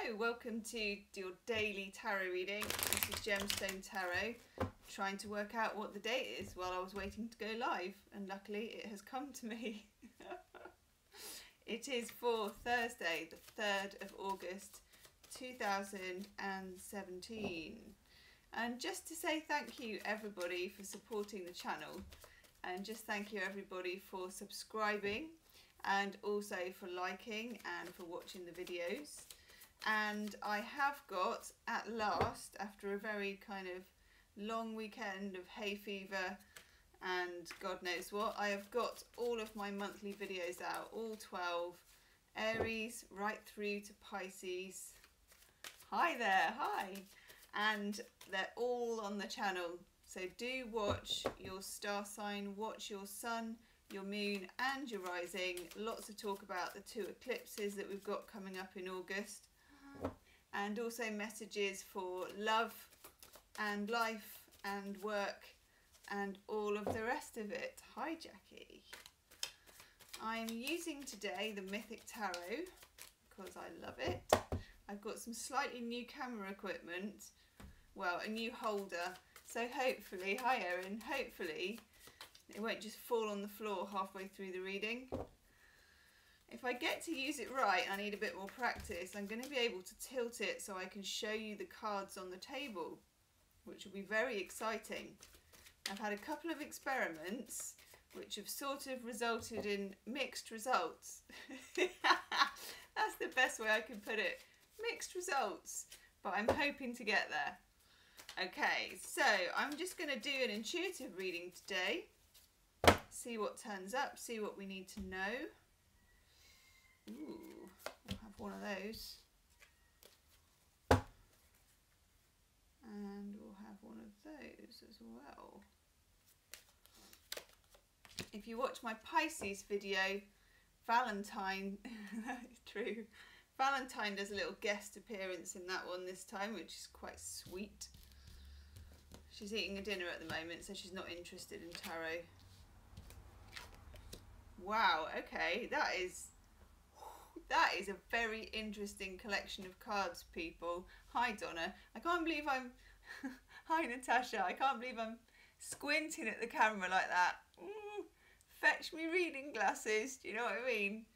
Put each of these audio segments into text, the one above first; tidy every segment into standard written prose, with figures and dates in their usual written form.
Hello, welcome to your daily tarot reading. This is Gemstonetarot, trying to work out what the date is while I was waiting to go live, and luckily it has come to me. It is for Thursday, the 3rd of August 2017. And just to say thank you everybody for supporting the channel, and just thank you everybody for subscribing and also for liking and for watching the videos. And I have got, at last, after a very kind of long weekend of hay fever and God knows what, I have got all of my monthly videos out, all 12, Aries right through to Pisces. Hi there, hi! And they're all on the channel, so do watch your star sign, watch your sun, your moon and your rising. Lots of talk about the 2 eclipses that we've got coming up in August, and also messages for love and life and work and all of the rest of it. Hi Jackie. I'm using today the Mythic Tarot because I love it. I've got some slightly new camera equipment, well, a new holder, so hopefully, hi Erin, hopefully it won't just fall on the floor halfway through the reading. If I get to use it right, I need a bit more practice, I'm going to be able to tilt it so I can show you the cards on the table, which will be very exciting. I've had a couple of experiments which have sort of resulted in mixed results. That's the best way I can put it. Mixed results, but I'm hoping to get there. Okay, so I'm just going to do an intuitive reading today. See what turns up, see what we need to know. Ooh, I'll have one of those. And we'll have one of those as well. If you watch my Pisces video, Valentine, true, Valentine does a little guest appearance in that one this time, which is quite sweet. She's eating a dinner at the moment, so she's not interested in tarot. Wow, okay, that is a very interesting collection of cards, people. Hi Donna, I can't believe I'm hi Natasha, I can't believe I'm squinting at the camera like that. Fetch me reading glasses, do you know what I mean?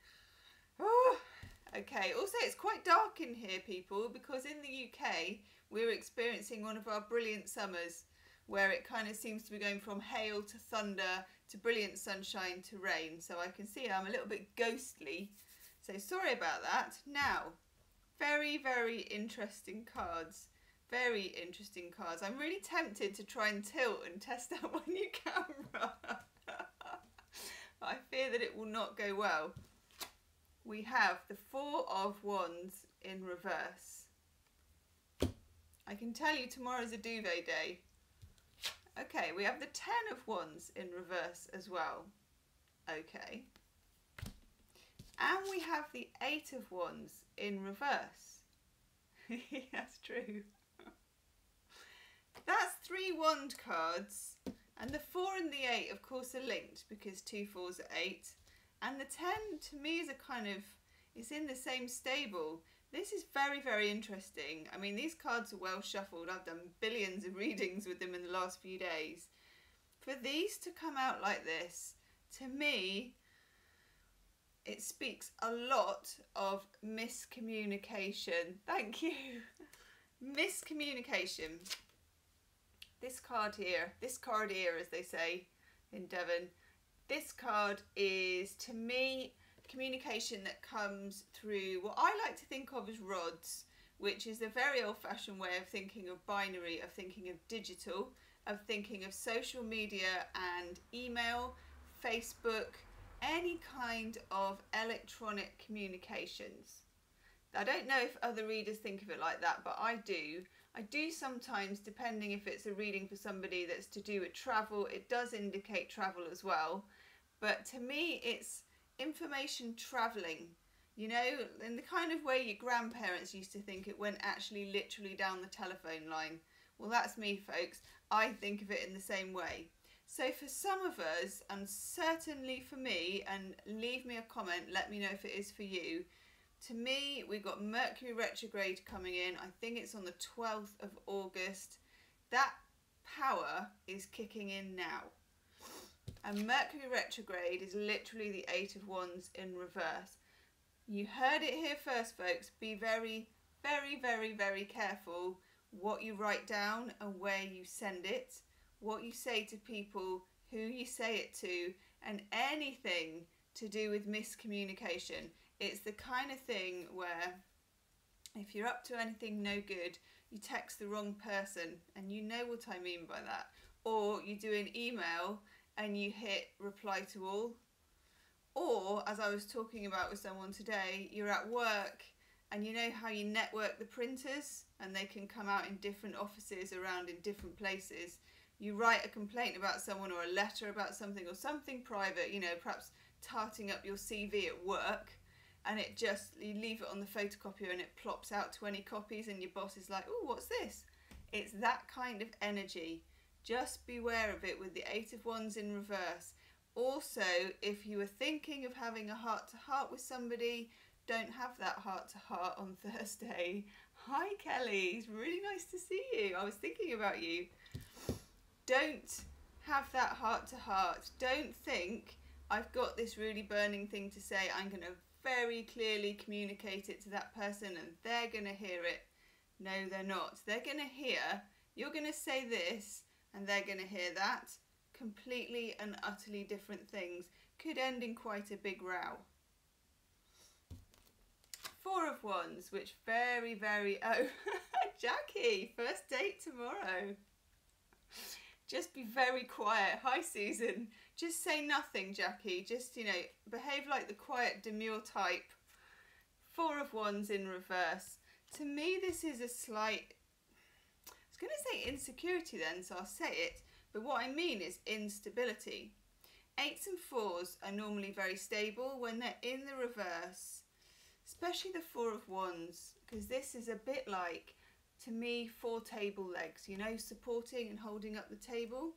Okay, also it's quite dark in here, people, because in the UK we're experiencing one of our brilliant summers where it kind of seems to be going from hail to thunder to brilliant sunshine to rain. So I can see I'm a little bit ghostly. So sorry about that. Now, very, very interesting cards. Very interesting cards. I'm really tempted to try and tilt and test out my new camera. But I fear that it will not go well. We have the 4 of Wands in reverse. I can tell you tomorrow's a duvet day. Okay, we have the 10 of Wands in reverse as well. Okay. And we have the 8 of Wands in reverse. That's true. That's 3 wand cards. And the 4 and the 8, of course, are linked because 2 4s are 8. And the 10, to me, is a kind of, it's in the same stable. This is very, very interesting. I mean, these cards are well shuffled. I've done billions of readings with them in the last few days. For these to come out like this, to me, it speaks a lot of miscommunication. Thank you. Miscommunication. This card here, as they say in Devon, this card is, to me, communication that comes through what I like to think of as rods, which is a very old-fashioned way of thinking of binary, of thinking of digital, of thinking of social media and email, Facebook, any kind of electronic communications. I don't know if other readers think of it like that, but I do. I do sometimes, depending if it's a reading for somebody that's to do with travel, it does indicate travel as well. But to me, it's information travelling, you know, in the kind of way your grandparents used to think it went actually literally down the telephone line. Well, that's me, folks. I think of it in the same way. So for some of us, and certainly for me, and leave me a comment, let me know if it is for you, To me, we've got Mercury retrograde coming in. I think it's on the 12th of August. That power is kicking in now. And Mercury retrograde is literally the Eight of Wands in reverse. You heard it here first, folks. Be very, very, very, very careful what you write down and where you send it, what you say to people, who you say it to, and anything to do with miscommunication. It's the kind of thing where if you're up to anything no good, you text the wrong person, and you know what I mean by that. Or you do an email and you hit reply to all. Or, as I was talking about with someone today, you're at work and you know how you network the printers and they can come out in different offices around in different places. You write a complaint about someone or a letter about something or something private, you know, perhaps tarting up your CV at work, and it just, you leave it on the photocopier and it plops out 20 copies and your boss is like, oh, what's this? It's that kind of energy. Just beware of it with the Eight of Wands in reverse. Also, if you were thinking of having a heart-to-heart with somebody, don't have that heart-to-heart on Thursday. Hi Kelly, it's really nice to see you. I was thinking about you. Don't have that heart-to-heart. Don't think, I've got this really burning thing to say, I'm going to very clearly communicate it to that person and they're going to hear it. No, they're not. They're going to hear, you're going to say this and they're going to hear that. Completely and utterly different things. Could end in quite a big row. Four of Wands, which very, very, oh, Jackie, first date tomorrow. Just be very quiet. Hi, Susan. Just say nothing, Jackie. Just, you know, behave like the quiet, demure type. Four of Wands in reverse. To me, this is a slight, I was going to say insecurity then, so I'll say it. But what I mean is instability. Eights and fours are normally very stable. When they're in the reverse, especially the Four of Wands, because this is a bit like, to me, four table legs, you know, supporting and holding up the table.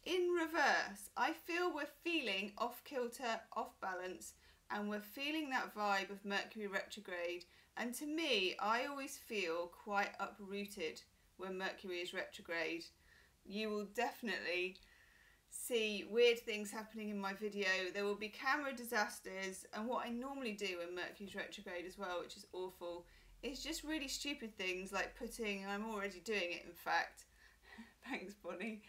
In reverse, I feel we're feeling off kilter, off balance, and we're feeling that vibe of Mercury retrograde. And to me, I always feel quite uprooted when Mercury is retrograde. You will definitely see weird things happening in my video. There will be camera disasters, and what I normally do when Mercury's retrograde as well, which is awful, is just really stupid things like putting, I'm already doing it in fact, thanks Bonnie,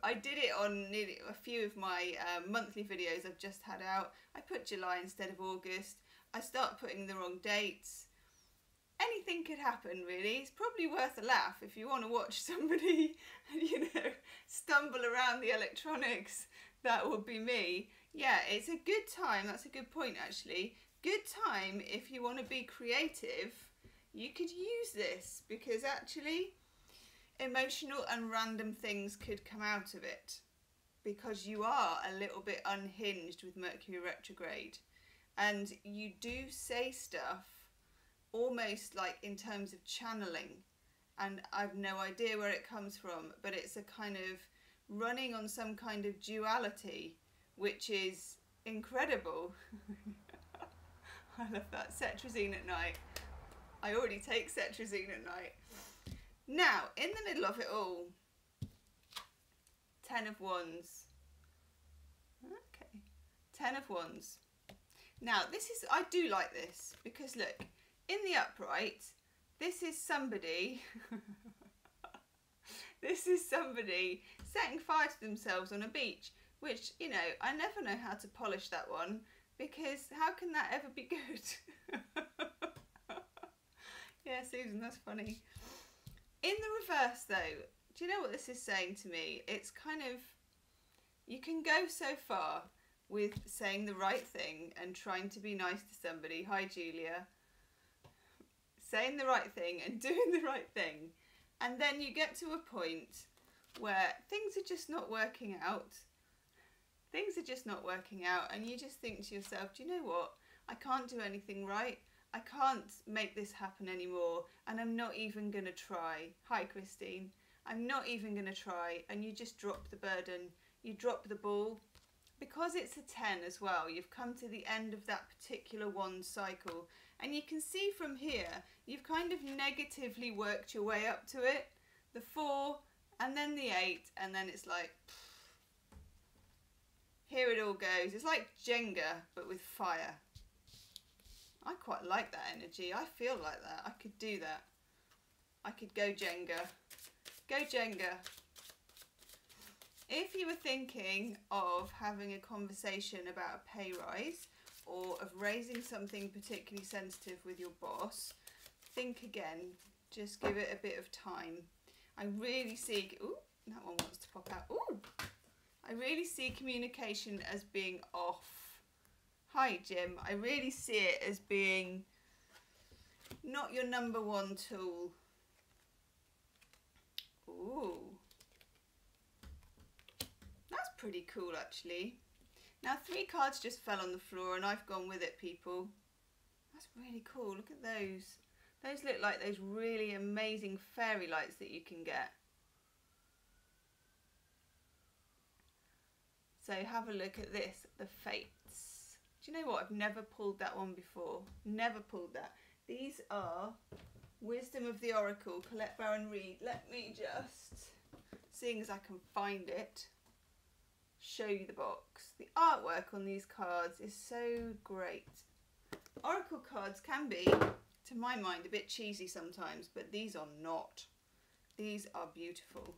I did it on nearly a few of my monthly videos I've just had out. I put July instead of August. I start putting the wrong dates. Anything could happen really. It's probably worth a laugh if you want to watch somebody, you know, stumble around the electronics. That would be me. Yeah, it's a good time. That's a good point actually. Good time if you want to be creative. You could use this because actually emotional and random things could come out of it because you are a little bit unhinged with Mercury retrograde and you do say stuff almost like in terms of channeling, and I've no idea where it comes from, but it's a kind of running on some kind of duality which is incredible. I love that. Cetrazine at night. I already take cetrazine at night. Now, in the middle of it all, 10 of Wands. Okay, 10 of Wands. Now, this is, I do like this because look, in the upright, this is somebody, this is somebody setting fire to themselves on a beach, which, you know, I never know how to polish that one because how can that ever be good? Yeah, Susan, that's funny. In the reverse though, do you know what this is saying to me? It's kind of, you can go so far with saying the right thing and trying to be nice to somebody. Hi Julia. Saying the right thing and doing the right thing. And then you get to a point where things are just not working out. Things are just not working out and you just think to yourself, do you know what? I can't do anything right. I can't make this happen anymore and I'm not even going to try. Hi Christine. I'm not even going to try, and you just drop the burden. You drop the ball because it's a 10 as well, you've come to the end of that particular wand cycle, and you can see from here you've kind of negatively worked your way up to it, the 4 and then the 8, and then it's like here it all goes. It's like Jenga but with fire. I quite like that energy. I feel like that. I could do that. I could go Jenga. Go Jenga. If you were thinking of having a conversation about a pay rise or of raising something particularly sensitive with your boss, think again. Just give it a bit of time. I really see... Ooh, that one wants to pop out. Ooh! I really see communication as being off. Hi, Jim. I really see it as being not your number one tool. Ooh. That's pretty cool, actually. Now, 3 cards just fell on the floor and I've gone with it, people. That's really cool. Look at those. Those look like those really amazing fairy lights that you can get. So have a look at this, the Fates. Do you know what? I've never pulled that one before. Never pulled that. These are Wisdom of the Oracle, Colette Baron Reid. Let me just, seeing as I can find it, show you the box. The artwork on these cards is so great. Oracle cards can be, to my mind, a bit cheesy sometimes, but these are not. These are beautiful.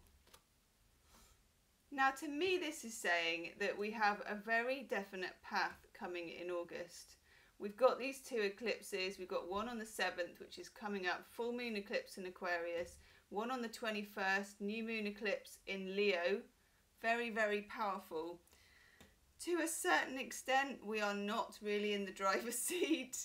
Now, to me, this is saying that we have a very definite path coming in August. We've got these 2 eclipses. We've got one on the 7th, which is coming up, full moon eclipse in Aquarius. One on the 21st, new moon eclipse in Leo. Very, very powerful. To a certain extent, we are not really in the driver's seat.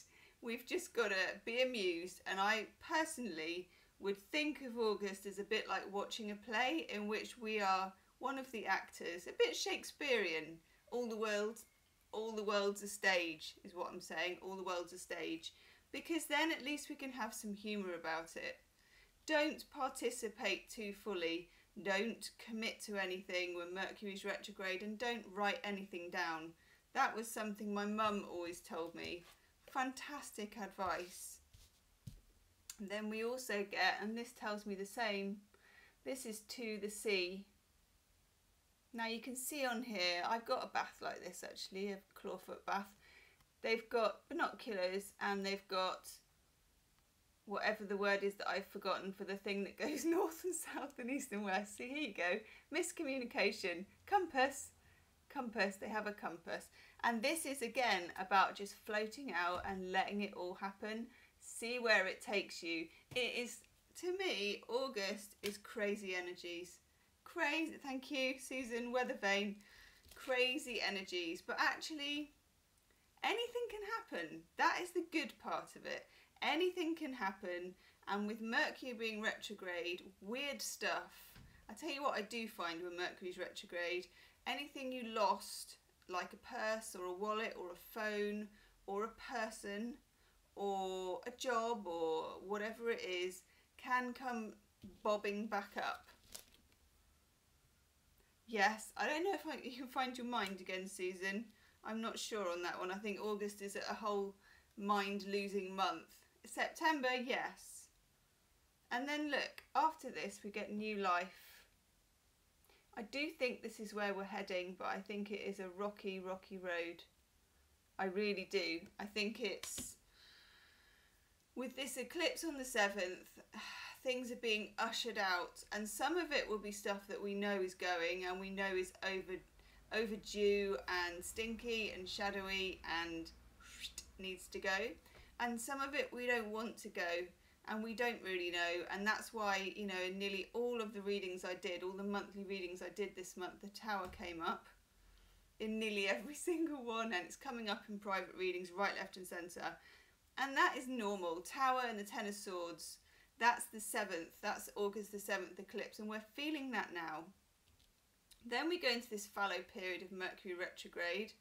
We've just got to be amused. And I personally would think of August as a bit like watching a play in which we are one of the actors, a bit Shakespearean. All the world's a stage, is what I'm saying. All the world's a stage. Because then at least we can have some humour about it. Don't participate too fully. Don't commit to anything when Mercury's retrograde, and don't write anything down. That was something my mum always told me. Fantastic advice. And then we also get, and this tells me the same, this is To the Sea. Now you can see on here, I've got a bath like this actually, a clawfoot bath. They've got binoculars and they've got whatever the word is that I've forgotten for the thing that goes north and south and east and west. So here you go, miscommunication, compass, they have a compass. And this is again about just floating out and letting it all happen. See where it takes you. It is, to me, August is crazy energies. Crazy, thank you, Susan Weathervane. Crazy energies, but actually anything can happen. That is the good part of it. Anything can happen, and with Mercury being retrograde, weird stuff. I tell you what I do find when Mercury's retrograde, anything you lost, like a purse or a wallet or a phone or a person or a job or whatever it is, can come bobbing back up. Yes, I don't know if you can find your mind again, Susan. I'm not sure on that one. I think August is a whole mind-losing month. September, yes. And then look, after this we get new life. I do think this is where we're heading, but I think it is a rocky, rocky road. I really do. I think it's, with this eclipse on the 7th, things are being ushered out, and some of it will be stuff that we know is going and we know is overdue and stinky and shadowy and needs to go, and some of it we don't want to go and we don't really know. And that's why, you know, in nearly all of the readings I did, all the monthly readings I did this month, the Tower came up in nearly every single one, and it's coming up in private readings right, left and centre, and that is normal. Tower and the Ten of Swords, that's the 7th, that's August the 7th eclipse, and we're feeling that now. Then we go into this fallow period of Mercury retrograde,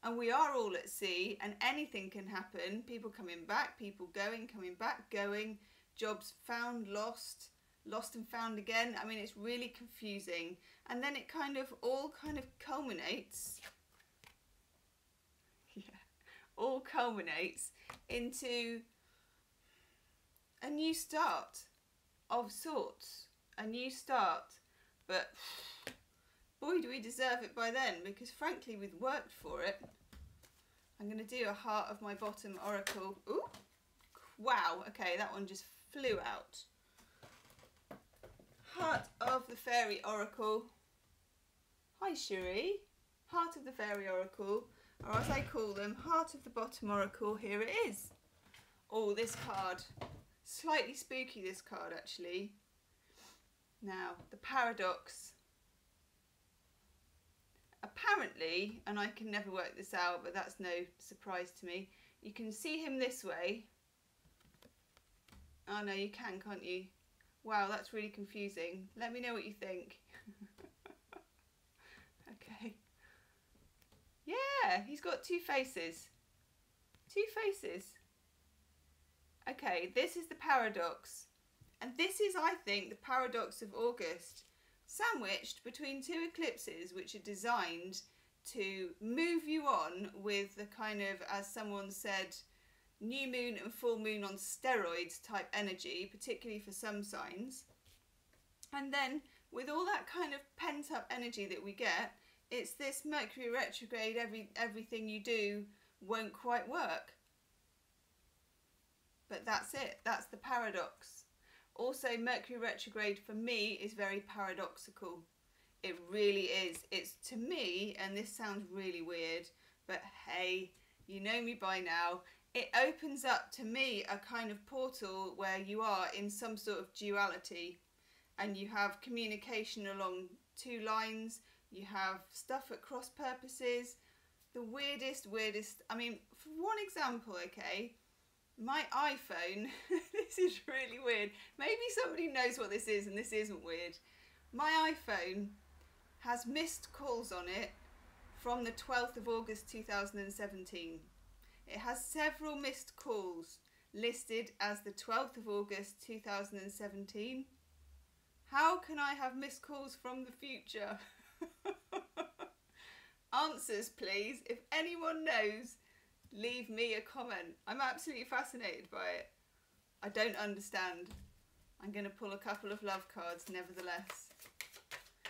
and we are all at sea, and anything can happen. People coming back, people going, coming back, going, jobs found, lost, lost and found again. I mean, it's really confusing. And then it kind of all culminates all culminates into a new start of sorts. A new start. But boy, do we deserve it by then, because frankly we've worked for it. I'm going to do a Heart of my Bottom Oracle. Ooh, wow, okay, that one just flew out. Heart of the Fairy Oracle. Hi Cherie. Heart of the Fairy Oracle, or as I call them, Heart of the Bottom Oracle. Here it is. Oh, this card. Slightly spooky, this card actually. Now, the paradox. Apparently, and I can never work this out, but that's no surprise to me, you can see him this way. Oh no, you can, can't you? Wow, that's really confusing. Let me know what you think. Okay. Yeah, he's got two faces. Two faces. Okay, this is the paradox. And this is, I think, the paradox of August. Sandwiched between two eclipses which are designed to move you on with the kind of, as someone said, new moon and full moon on steroids type energy, particularly for some signs. And then with all that kind of pent up energy that we get, it's this Mercury retrograde, everything you do won't quite work. But that's it, that's the paradox. Also, Mercury retrograde for me is very paradoxical. It really is. It's, to me, and this sounds really weird, but hey, you know me by now, it opens up to me a kind of portal where you are in some sort of duality and you have communication along two lines, you have stuff at cross purposes, the weirdest, I mean, for one example, okay, my iPhone, this is really weird. Maybe somebody knows what this is and this isn't weird. My iPhone has missed calls on it from the 12th of August 2017. It has several missed calls listed as the 12th of August 2017. How can I have missed calls from the future? Answers, please. If anyone knows, leave me a comment. I'm absolutely fascinated by it. I don't understand. I'm going to pull a couple of love cards nevertheless.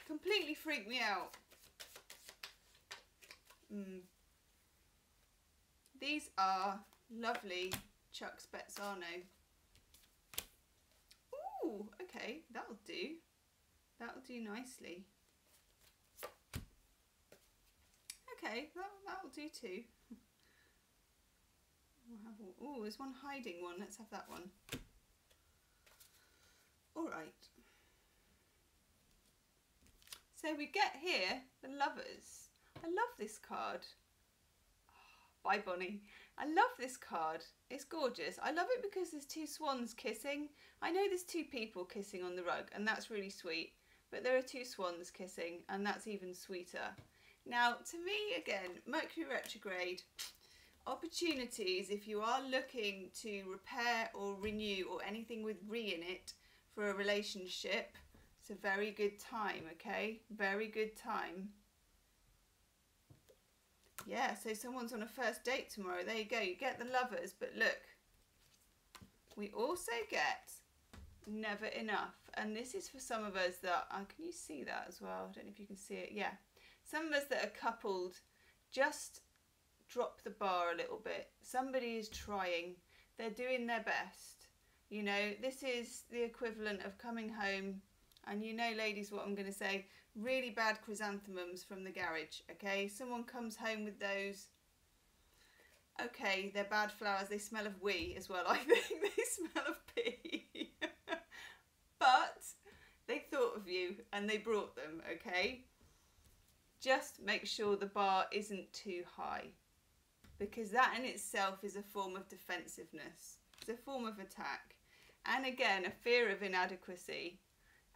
Completely freaked me out. These are lovely Chuck Spezzano. Ooh, okay, that'll do. That'll do nicely. Okay, that'll do too. Oh, there's one hiding one. Let's have that one. All right. So we get here the Lovers. I love this card. Oh, bye, Bonnie. I love this card. It's gorgeous. I love it because there's two swans kissing. I know there's two people kissing on the rug, and that's really sweet. But there are two swans kissing, and that's even sweeter. Now, to me, again, Mercury retrograde. Opportunities, if you are looking to repair or renew or anything with re in it for a relationship, it's a very good time, okay? Very good time. Yeah, so someone's on a first date tomorrow. There you go. You get the Lovers, but look, we also get Never Enough. And this is for some of us that, can you see that as well? I don't know if you can see it. Yeah. Some of us that are coupled, just drop the bar a little bit. Somebody is trying. They're doing their best. You know, this is the equivalent of coming home, and you know, ladies, what I'm going to say, really bad chrysanthemums from the garage, okay? Someone comes home with those. Okay, they're bad flowers. They smell of wee as well. I think they smell of pee. But they thought of you and they brought them, okay? Just make sure the bar isn't too high, because that in itself is a form of defensiveness. It's a form of attack. And again, a fear of inadequacy.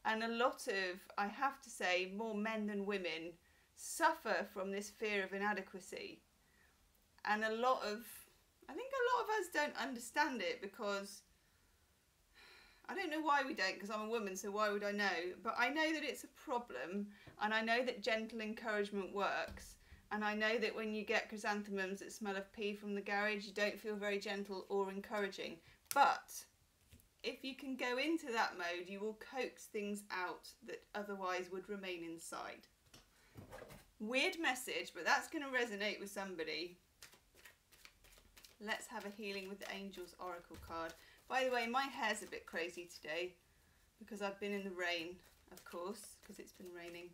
And a lot of, I have to say, more men than women suffer from this fear of inadequacy. And I think a lot of us don't understand it, because I don't know why we don't, because I'm a woman, so why would I know? But I know that it's a problem, and I know that gentle encouragement works. And I know that when you get chrysanthemums that smell of pee from the garage, you don't feel very gentle or encouraging. But if you can go into that mode, you will coax things out that otherwise would remain inside. Weird message, but that's going to resonate with somebody. Let's have a healing with the Angels Oracle card. By the way, my hair's a bit crazy today because I've been in the rain, of course, because it's been raining.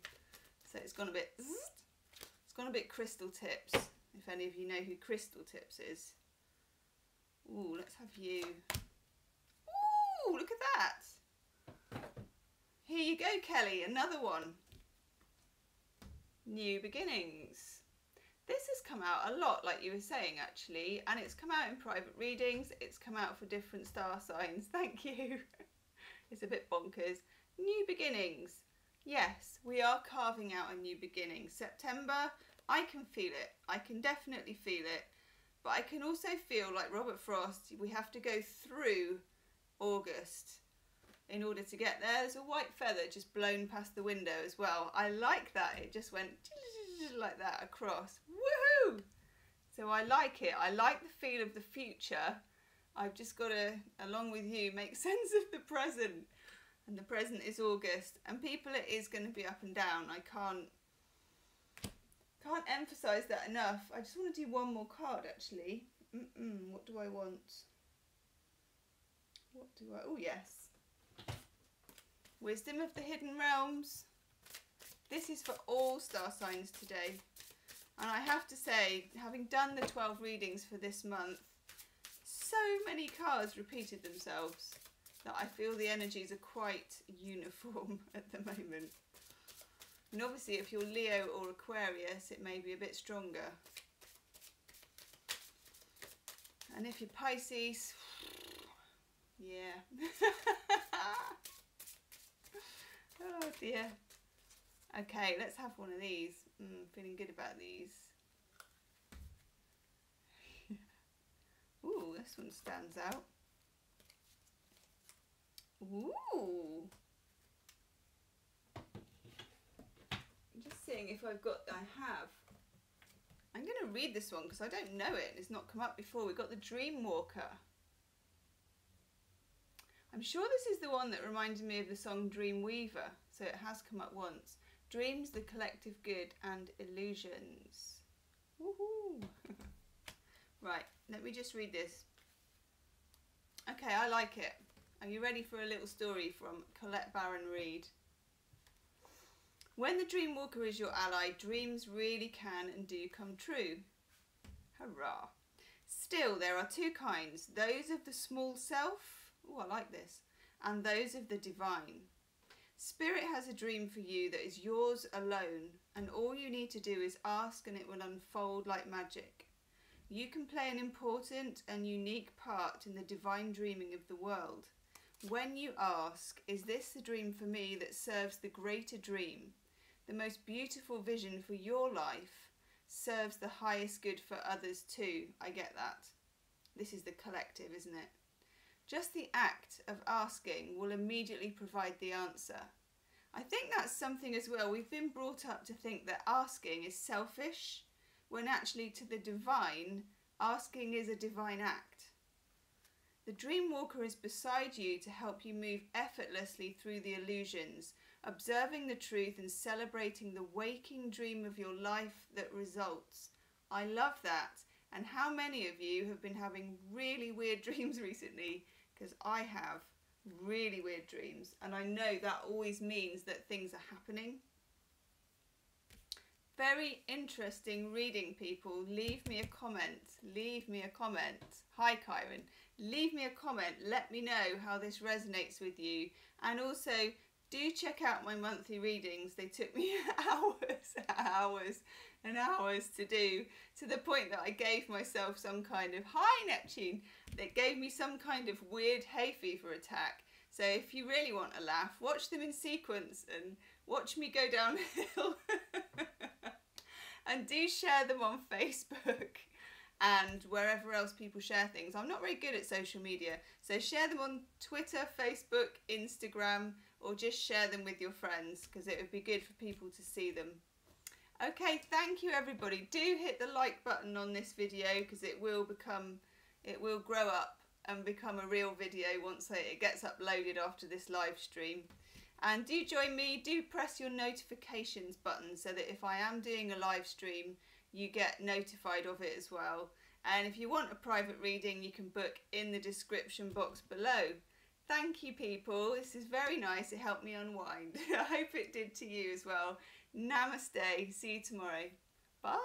So it's gone a bit Crystal Tips, if any of you know who Crystal Tips is. Ooh, let's have you. Ooh, look at that. Here you go, Kelly, another one. New beginnings. This has come out a lot, like you were saying, actually, and it's come out in private readings. It's come out for different star signs. Thank you. It's a bit bonkers. New beginnings. Yes, we are carving out a new beginning. September, I can feel it. I can definitely feel it. But I can also feel, like Robert Frost, we have to go through August in order to get there. There's a white feather just blown past the window as well. I like that. It just went like that across. Woohoo! So I like it. I like the feel of the future. I've just got to, along with you, make sense of the present. And the present is August. And people, it is going to be up and down. I can't emphasize that enough. I just want to do one more card, actually. What do I want? Oh, yes. Wisdom of the Hidden Realms. This is for all star signs today. And I have to say, having done the 12 readings for this month, so many cards repeated themselves that I feel the energies are quite uniform at the moment. And obviously if you're Leo or Aquarius, it may be a bit stronger. And if you're Pisces, yeah. Oh dear. Okay, let's have one of these. Feeling good about these. Ooh, this one stands out. Ooh. I'm just seeing if I've got, I have. I'm going to read this one because I don't know it. It's not come up before. We've got the Dream Walker. I'm sure this is the one that reminded me of the song Dream Weaver. So it has come up once. Dreams, the collective good, and illusions. Woohoo! Right, let me just read this. Okay, I like it. Are you ready for a little story from Colette Baron Reid? When the dream walker is your ally, dreams really can and do come true. Hurrah! Still, there are two kinds. Those of the small self, oh, I like this, and those of the divine. Spirit has a dream for you that is yours alone, and all you need to do is ask and it will unfold like magic. You can play an important and unique part in the divine dreaming of the world. When you ask, is this the dream for me that serves the greater dream, the most beautiful vision for your life, serves the highest good for others too? I get that. This is the collective, isn't it? Just the act of asking will immediately provide the answer. I think that's something as well. We've been brought up to think that asking is selfish, when actually to the divine, asking is a divine act. The dream walker is beside you to help you move effortlessly through the illusions, observing the truth and celebrating the waking dream of your life that results. I love that. And how many of you have been having really weird dreams recently? Because I have really weird dreams, and I know that always means that things are happening. Very interesting reading, people. Leave me a comment. Leave me a comment. Hi, Kyron. Leave me a comment. Let me know how this resonates with you. And also, do check out my monthly readings. They took me hours and hours to do, to the point that I gave myself some kind of, hi Neptune, that gave me some kind of weird hay fever attack. So if you really want a laugh, watch them in sequence and watch me go downhill. And do share them on Facebook and wherever else people share things. I'm not very good at social media, so share them on Twitter, Facebook, Instagram, or just share them with your friends, because it would be good for people to see them. Okay, thank you everybody. Do hit the like button on this video because it will grow up and become a real video once it gets uploaded after this live stream. And do join me, do press your notifications button so that if I am doing a live stream, you get notified of it as well. And if you want a private reading, you can book in the description box below. Thank you people, this is very nice, it helped me unwind. I hope it did to you as well. Namaste, see you tomorrow. Bye.